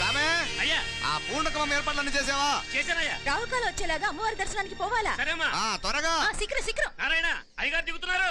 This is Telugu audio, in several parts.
చామే అయ్యా ఆ పూర్ణకం ఏర్పాట్లన్నీ చేసావా? చేశానయ్యా. రాహుకాలం వచ్చేలాగా అమ్మవారి దర్శనానికి పోవాలా? సరేమ్మా. త్వరగా శీఘ్రం శీఘ్రం. నారాయణ అయ్యగారు దిగుతున్నారు.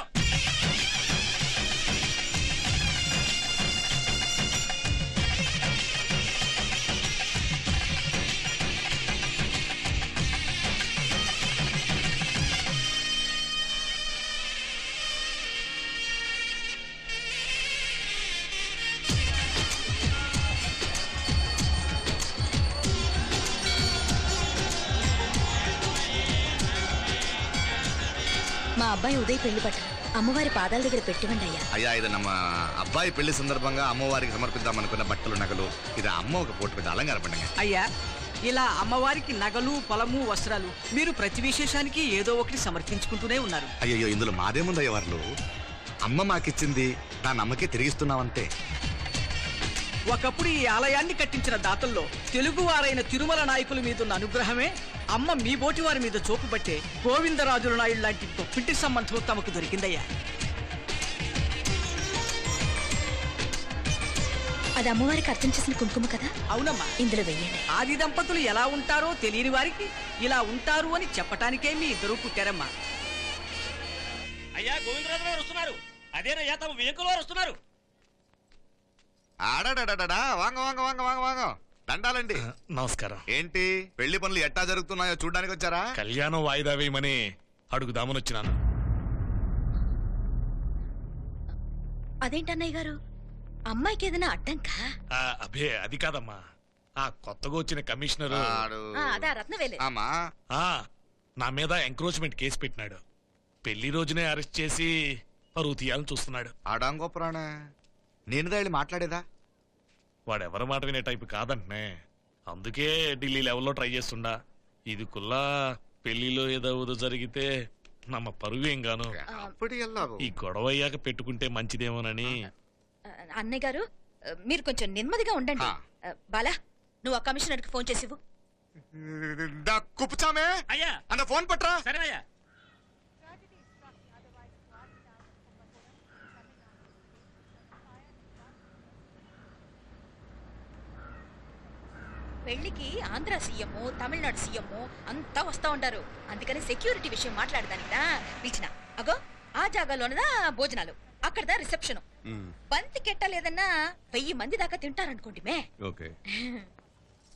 మా అబ్బాయి ఉదయ్ పెళ్లి బట్టలు అమ్మవారి పాదాల దగ్గర పెట్టివండి అయ్యా. అయ్యా ఇది నమ్మ అబ్బాయి పెళ్లి సందర్భంగా అమ్మవారికి సమర్పిద్దామనుకున్న బట్టలు నగలు. ఇది అమ్మ ఒక పూట మీద అలంకార పండుగ. అయ్యా ఇలా అమ్మవారికి నగలు పొలము వస్త్రాలు మీరు ప్రతి విశేషానికి ఏదో ఒకటి సమర్పించుకుంటూనే ఉన్నారు. అయ్యో ఇందులో మాదేముందయ్య వాళ్ళు. అమ్మ మాకిచ్చింది దాని అమ్మకే తిరిగిస్తున్నామంతే. ఒకప్పుడు ఈ ఆలయాన్ని కట్టించిన దాతల్లో తెలుగువారైన తిరుమల నాయకుల మీదున్న అనుగ్రహమే అమ్మ మీ బోటి వారి మీద చూపు పట్టే గోవిందరాజుల నాయుడు లాంటి గొప్పింటి సంబంధం తమకు దొరికిందయ్యా. అది అమ్మవారికి అర్థం చేసిన కుంకుమ కదా? అవునమ్మా. ఇందులో వెయ్యండి. ఆది దంపతులు ఎలా ఉంటారో తెలియని వారికి ఇలా ఉంటారు అని చెప్పటానికే మీ ఇద్దరు పుట్టారమ్మా. అయ్యా గోవిందరాజు గారు వస్తున్నారు. అదేనయ్యా తమ వెంకుల వారు వస్తున్నారు. ఆడాడా వాంగ వాంగ వాంగ వాంగ వాంగ దండాలండి. నమస్కారం. ఏంటి పెళ్లి పనులు ఎట్టా జరుగుతున్నాయో చూడడానికి వచ్చారా? కళ్యాణం వాయిదా వేయమని అడుగుదామని వచ్చినాను. అదేంటన్నయ్య గారు, అమ్మాయికి ఏదైనా అడ్డంకా? అభే అది కాదమ్మా, ఆ కొత్తగా వచ్చిన కమిషనర్ అదా రత్నవేలే నా మీద ఎంక్రోచ్మెంట్ కేసు పెట్టినాడు. పెళ్లి రోజునే అరెస్ట్ చేసి పరువు తీయాలని చూస్తున్నాడు. ఆడాంగో ప్రాణ నేను వెళ్ళి మాట్లాడేదా? వాడెవరి మాట వినే టైపు కాదంటనే. అందుకే ఢిల్లీ లెవెల్లో ట్రై చేస్తుండా. ఇది కుల్లా పెళ్లిలో ఏదో జరిగితే నమ్మ పరువేం గాను. ఈ గొడవ అయ్యాక పెట్టుకుంటే మంచిదేమోనని. అన్నయ్య గారు మీరు కొంచెం నెమ్మదిగా ఉండండి. బాలా నువ్వు ఆ కమిషనర్ కి ఫోన్ చేసివు. కుప్పుచామే అయ్యా అన్న ఫోన్ పట్రా. సరేనయ్యా. పెళ్లికి ఆంధ్ర సీఎం తమిళనాడు సీఎం అంతా వస్తా ఉంటారు. అందుకని సెక్యూరిటీ విషయం మాట్లాడదానికినా పిలిచిన. అగో ఆ జాగాలోనదా భోజనాలు, అక్కడదా రిసెప్షన్. బంతి కెట్టలేదన్నా 1000 మంది దాకా తింటారనుకోండి మే.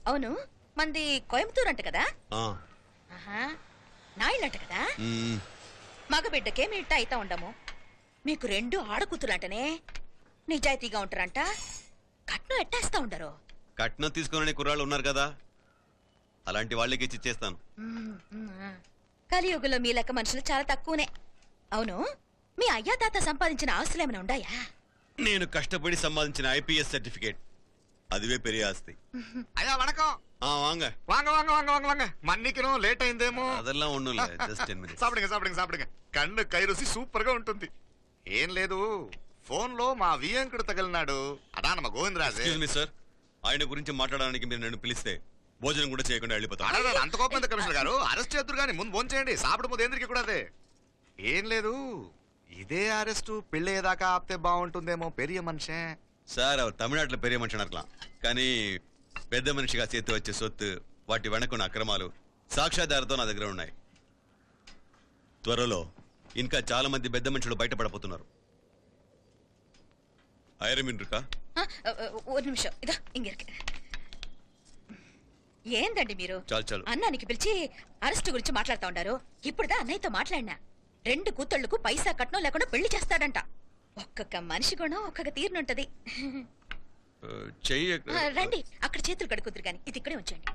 అవును మంది కోయంబత్తూర్ అంట కదా? నాయుళ్ళంట కదా? మగబిడ్డకే మీ ఇట్ట అయితా ఉండము. మీకు 2 ఆడకూతులంటనే నిజాయితీగా ఉంటారంట. కట్నం ఎట్టేస్తా ఉండరు. కట్నం తీసుకునే కుర్రాళ్ళు ఉన్నారు కదా, అలాంటి వాళ్ళకి ఇచ్చి చేస్తాను. కలియుగంలో మీ లెక్క మనుషులు చాలా తక్కువనే. అవును మీ అయ్యా తాత సంపాదించిన ఆస్తులు ఏమైనా ఉండాయా? నేను కష్టపడి సంపాదించిన ఐపీఎస్ సర్టిఫికేట్, అదివే పెరిగే ఆస్తి. అయ్యా వణకం. వాంగ వాంగ వాంగ వాంగ వాంగ వాంగ మన్నికిను లేట్ అయిందేమో. అదెల్లా ఉండులే, జస్ట్ 10 minutes. సాப்பிடுங்க కన్ను కైరుసి సూపర్ గా ఉంటుంది. ఏం లేదు ఫోన్ లో మా వియంకుడు తగిలినాడు. అదా నమ్మ గోవిందరాజు. ఎక్స్క్యూజ్ మీ సార్, ఆయన గురించి మాట్లాడడానికి మీరు నన్ను పిలిస్తే భోజనం కూడా చేయకుండా వెళ్ళిపోతాను. అంత కోపం కమిషనర్ గారు, అరెస్ట్ చేద్దరు కానీ ముందు ఫోన్ చేయండి. సాப்பிடும் పోతే ఎందుకు కూడా అదే. ఏం లేదు ఇదే అరెస్టు పెళ్ళేదాకా ఆపితే బాగుంటుందేమో. పెరియ మనిషే సార్, அவர் తమిళనాడులో పెరియ మనిషి అనర్కలాం, కానీ పెద్ద మనిషిగా చేతి వచ్చే సొత్తు, వాటి వెనకున్న అక్రమాలు సాక్ష్యాధారతో నా దగ్గర ఉన్నాయి. త్వరలో ఇంకా చాలా మంది పెద్ద మనుషులు బయటపడబోతున్నారు. ఐరమిన్ రుకా ஒரு நிமிஷம் இதா இங்க இருக்கு. ఏందండి మీరు చాలు అన్నానికి పిలిచి అరెస్ట్ గురించి మాట్లాడుతా ఉండారు. ఇప్పుడుదా అన్నయ్యతో మాట్లాడినా 2 కూతుళ్లకు పైసా కట్నం లేకుండా పెళ్లి చేస్తాడంట. ఒక్కొక్క మనిషి గుణం ఒక్కొక్క తీరునుంటది. రండి అక్కడ చేతులు కడుకుదురు గాని ఇది ఇక్కడే ఉంచండి.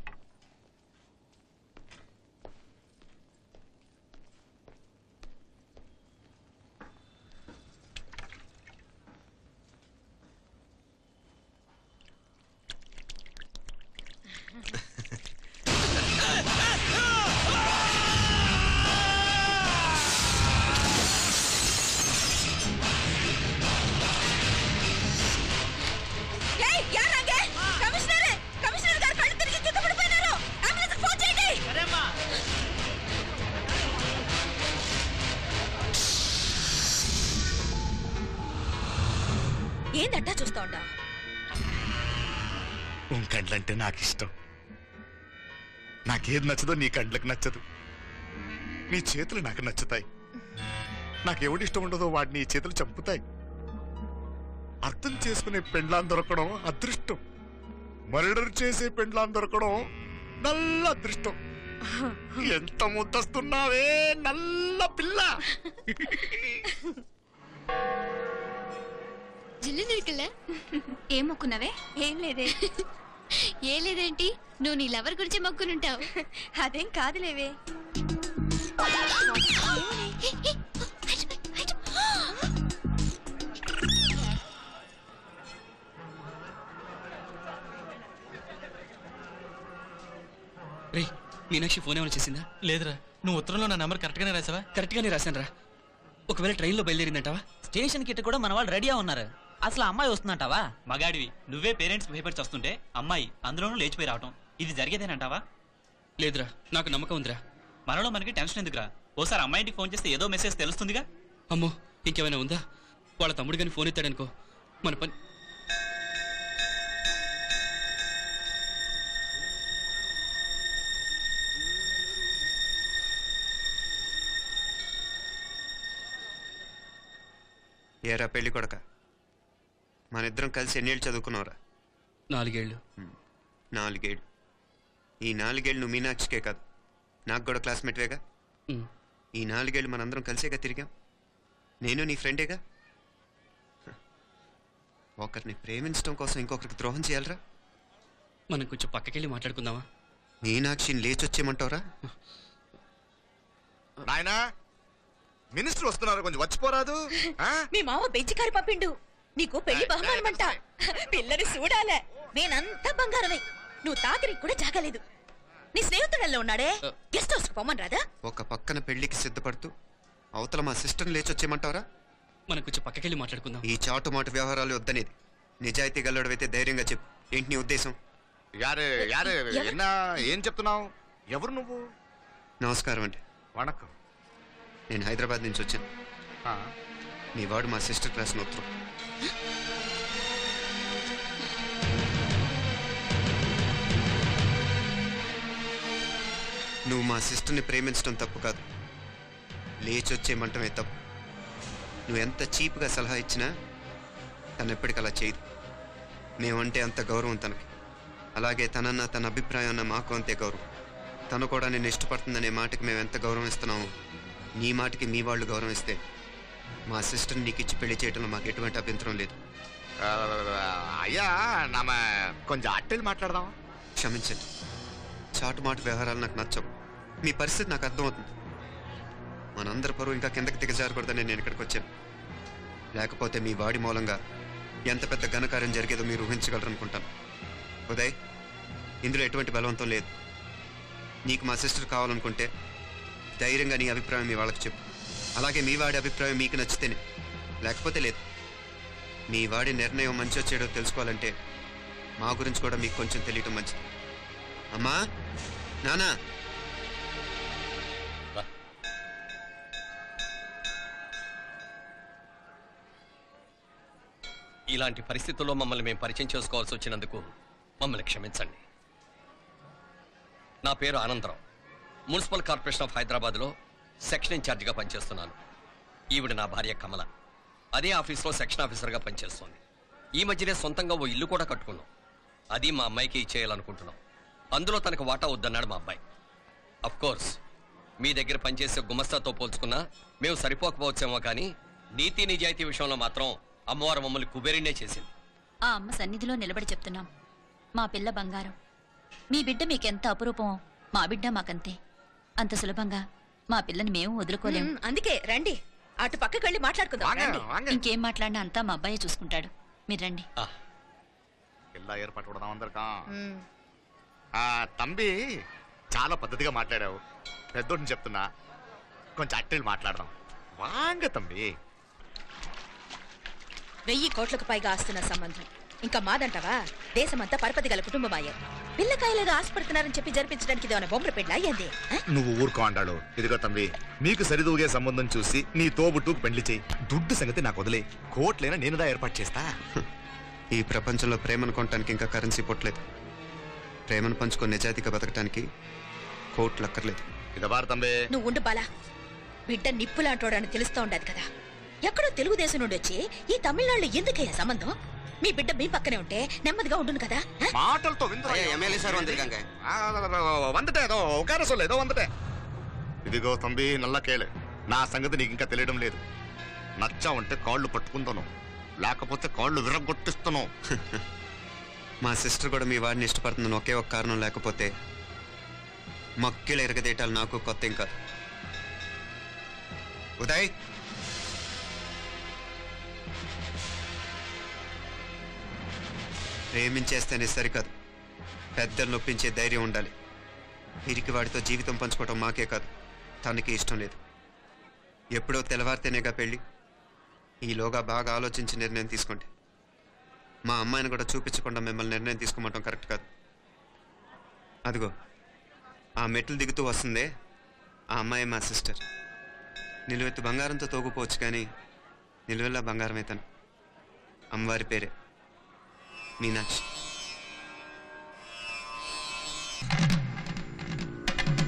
ఏందట్టా చూస్తా ఉండా? ఉన్ కండ్లంటే నాకు ఇష్టం. నాకేది నచ్చదో నీ కండ్లకు నచ్చదు. నీ చేతులు నాకు నచ్చుతాయి. నాకెవడి ఇష్టం ఉండదో వాడిని నీ చేతులు చంపుతాయి. అర్థం చేసుకునే పెండ్లాం దొరకడం అదృష్టం. మర్డర్ చేసే పెండ్లాం దొరకడం నల్ల అదృష్టం. ఎంత ముద్దస్తున్నావే నల్ల పిల్ల. జిల్లు నిరికలే ఏం మొక్కున్నావే? ఏం లేదే. ఏం లేదేంటి? నువ్వు నీ లవర్ గురించి మొక్కునుంటావు. అదేం కాదులేవే. రే మీనాక్షి ఫోన్ ఏమైనా చేసిందా? లేదురా, నువ్వు ఉత్తరంలో నా నెంబర్ కరెక్ట్ గానే రాసావా? కరెక్ట్ గానే రాశాను రా. ఒకవేళ ట్రైన్లో బయలుదేరిందంటావా? స్టేషన్ కిட்ட కూడా మన వాళ్ళు రెడీగా ఉన్నారు. అసలు అమ్మాయి వస్తుందంటావా? మగాడివి నువ్వే పేరెంట్స్ భయపడి వస్తుంటే అమ్మాయి అందులోనూ లేచిపోయి రావటం ఇది జరిగేదేనంటావా? లేదురా, నాకు నమ్మకం ఉందిరా. మనలో మనకి టెన్షన్ ఎందుకురా? ఓసారి అమ్మాయింటికి ఫోన్ చేస్తే ఏదో మెసేజ్ తెలుస్తుందిగా. అమ్మో ఇంకేమైనా ఉందా? వాళ్ళ తమ్ముడు కానీ ఫోన్ ఎత్తాడనుకో మన పని. ఏరా పెళ్లి కొడక, మన ఇద్దరం కలిసి ఎన్నేళ్ళు చదువుకున్నావురా? 4 ఏళ్ళు. 4 ఏళ్ళు. ఈ 4 ఏళ్ళు నువ్వు మీనాక్షికే కాదు, నాకు కూడా క్లాస్మేట్వేగా. ఈ 4 ఏళ్ళు మనందరం కలిసేగా తిరిగాం. నేను నీ ఫ్రెండేగా. ఒకరిని ప్రేమించడం కోసం ఇంకొకరికి ద్రోహం చేయాలరా? మనం కొంచెం పక్కకెళ్ళి మాట్లాడుకుందామా? మీనాక్షిని లేచొచ్చేయమంటావురా? నాయనా, మినిస్టర్ వస్తున్నారు, కొంచెం వచ్చిపోరాదు. మీ మామ బెంచి కారు పంపిండు. నీకు పెళ్లి బహుమానమంట. పిల్లని చూడాలే. నేనంతా బంగారమే. నువ్వు తాకరికి కూడా జాగలేదు. నీ స్నేహితుడల్లో ఉన్నాడే, గెస్ట్ హౌస్ కు పొమ్మని రాదా? ఒక పక్కన పెళ్లికి సిద్ధపడుతూ అవతల మా సిస్టర్ని లేచొచ్చేయమంటావురా? మనం కొంచెం పక్కకెళ్ళి మాట్లాడుకుందాం. ఈ చాటుమాటు వ్యవహారాలు వద్దనేది. నిజాయితీ గల్లడవైతే ధైర్యంగా చెప్పు. ఏంటి నీ ఉద్దేశం? యారే యారే ఎన్నా ఏం చెప్తున్నావు? ఎవరు నువ్వు? నమస్కారం అండి. వణకం. నేను హైదరాబాద్ నుంచి వచ్చాను. మీ వాడు మా సిస్టర్ క్లాస్ ఉత్తరం. నువ్వు మా సిస్టర్ని ప్రేమించడం తప్పు కాదు, లేచొచ్చేయమంటమే తప్పు. నువ్వు ఎంత చీప్గా సలహా ఇచ్చినా తను ఎప్పటికీ అలా చేయదు. మేమంటే అంత గౌరవం తనకి. అలాగే తనన్న తన అభిప్రాయం అన్న మాకు అంతే గౌరవం. తను కూడా నేను ఇష్టపడుతుందనే మాటకి మేము ఎంత గౌరవం ఇస్తున్నామో నీ మాటకి మీ వాళ్ళు గౌరవం ఇస్తే మా సిస్టర్ని నీకు ఇచ్చి పెళ్లి చేయడంలో మాకు ఎటువంటి అభ్యంతరం లేదు. అయ్యా నామ కొంచెం అట్టెలు మాట్లాడదాం. క్షమించండి, చాటుమాటు వ్యవహారాలు నాకు నచ్చవు. మీ పరిస్థితి నాకు అర్థమవుతుంది. మనందరి పరువు ఇంకా కిందకి దిగజారకూడదని నేను ఇక్కడికి వచ్చాను. లేకపోతే మీ వాడి మూలంగా ఎంత పెద్ద ఘనకార్యం జరిగేదో మీరు ఊహించగలరనుకుంటాను. ఉదయ్, ఇందులో ఎటువంటి బలవంతం లేదు. నీకు మా సిస్టర్ కావాలనుకుంటే ధైర్యంగా నీ అభిప్రాయం మీ వాళ్ళకి చెప్పు. అలాగే మీ వాడి అభిప్రాయం మీకు నచ్చితేనే, లేకపోతే లేదు. మీ వాడి నిర్ణయం మంచో చెడో తెలుసుకోవాలంటే మా గురించి కూడా మీకు కొంచెం తెలియటం మంచిది. అమ్మా, నానా. ఇలాంటి పరిస్థితుల్లో మమ్మల్ని మేము పరిచయం చేసుకోవాల్సి వచ్చినందుకు మమ్మల్ని క్షమించండి. నా పేరు ఆనందరావు. మున్సిపల్ కార్పొరేషన్ ఆఫ్ హైదరాబాద్లో సెక్షన్ ఇన్ఛార్జిగా పనిచేస్తున్నాను. ఈవిడ నా భార్య కమల. అదే ఆఫీస్లో సెక్షన్ ఆఫీసర్గా పనిచేస్తుంది. ఈ మధ్యనే సొంతంగా ఓ ఇల్లు కూడా కట్టుకున్నాం. అది మా అమ్మాయికి ఇచ్చేయాలనుకుంటున్నాం. అందులో తనకు వాటా వద్దన్నాడు మా అబ్బాయి. అఫ్ కోర్స్ మీ దగ్గర పనిచేసే గుమస్తాతో పోల్చుకున్నా మేము సరిపోకపోవచ్చేమో, కానీ నీతి నిజాయితీ విషయంలో మాత్రం అమ్మవారు మమ్మల్ని కుబేరినే చేసింది. ఆ అమ్మ సన్నిధిలో నిలబడి చెప్తున్నాం, మా పిల్ల బంగారం. మీ బిడ్డ మీకెంత అపురూపమో మా బిడ్డ మాకంతే. అంత సులభంగా మా పిల్లని మేము వదులుకోలేము. అందుకే రండి, అటు పక్కకి వెళ్ళి మాట్లాడుకుందాం. రండి. ఇంకేం మాట్లాడినా అంతా మా అబ్బాయి చూసుకుంటాడు. మీరు రండి. ఇలా ఏర్పాటు కూడా అందరికా. తంబి చాలా పద్ధతిగా మాట్లాడావు. పెద్దోడిని చెప్తున్నా, కొంచెం అట్టెలు మాట్లాడదాం. వాంగ తంబి. 1000 కోట్లకు పైగా ఆస్తున్న సంబంధం ఇంకా మాదంటావా? దేశమంతా పరపతి గల కుటుంబమాయే. పిల్లకాయలుగా ఆశపడుతున్నారని చెప్పి జరిపించడానికి ఇదేమన్నా బొమ్మల పెళ్ళ అయ్యింది? నువ్వు ఊరుకో అంటాడు. ఇదిగో తంబి, మీకు సరిదూగే సంబంధం చూసి నీ తోబుట్టుకు పెళ్లి చేయి. దుడ్డు సంగతి నాకు వదిలే. కోట్లైనా నేనుదా ఏర్పాటు చేస్తా. ఈ ప్రపంచంలో ప్రేమను కొనటానికి ఇంకా కరెన్సీ పుట్టలేదు. ప్రేమను పంచుకొని నిజాయితీగా బతకటానికి కోట్లు అక్కర్లేదు. ఇక బారు తంబే. నువ్వు ఉండు బాలా. బిడ్డ నిప్పులాంటోడని తెలుస్తూ ఉండదు కదా. ఎక్కడో తెలుగుదేశం నుండి వచ్చి ఈ తమిళనాడులో ఎందుకయ్యా సంబంధం? మీ బిడ్డ మీ పక్కనే ఉంటే నెమ్మదిగా ఉండును కదా. మాటలతో ఎమ్మెల్యే సార్ వందిరికాంగ వందటే ఏదో ఒకరే సొల్లు ఏదో వందటే. ఇదిగో తంబి నల్ల కేళే, నా సంగతి నీకు ఇంకా తెలియడం లేదు. నచ్చావంటే కాళ్ళు పట్టుకుంటాను, లేకపోతే కాళ్ళు విరగొట్టిస్తాను. మా సిస్టర్ కూడా మీ వాడిని ఇష్టపడుతుందని ఒకే ఒక కారణం లేకపోతే మక్కిల ఎరగదేయటాలు నాకు కొత్త ఏం కాదు. ఉదయ్, ప్రేమించేస్తేనే సరికాదు, పెద్దలు నొప్పించే ధైర్యం ఉండాలి. వీరికి వాడితో జీవితం పంచుకోవటం మాకే కాదు, తనకి ఇష్టం లేదు. ఎప్పుడో తెల్లవారితేనేగా పెళ్ళి. ఈలోగా బాగా ఆలోచించి నిర్ణయం తీసుకోండి. మా అమ్మాయిని కూడా చూపించకుండా మిమ్మల్ని నిర్ణయం తీసుకోమంటాం కరెక్ట్ కాదు. అదిగో ఆ మెట్లు దిగుతూ వస్తుందే, ఆ అమ్మాయి మా సిస్టర్. నిలువెత్తు బంగారంతో తోగుపోవచ్చు, కానీ నిలువెల్లా బంగారం అవుతాను. అమ్మవారి పేరే మీనాక్షి.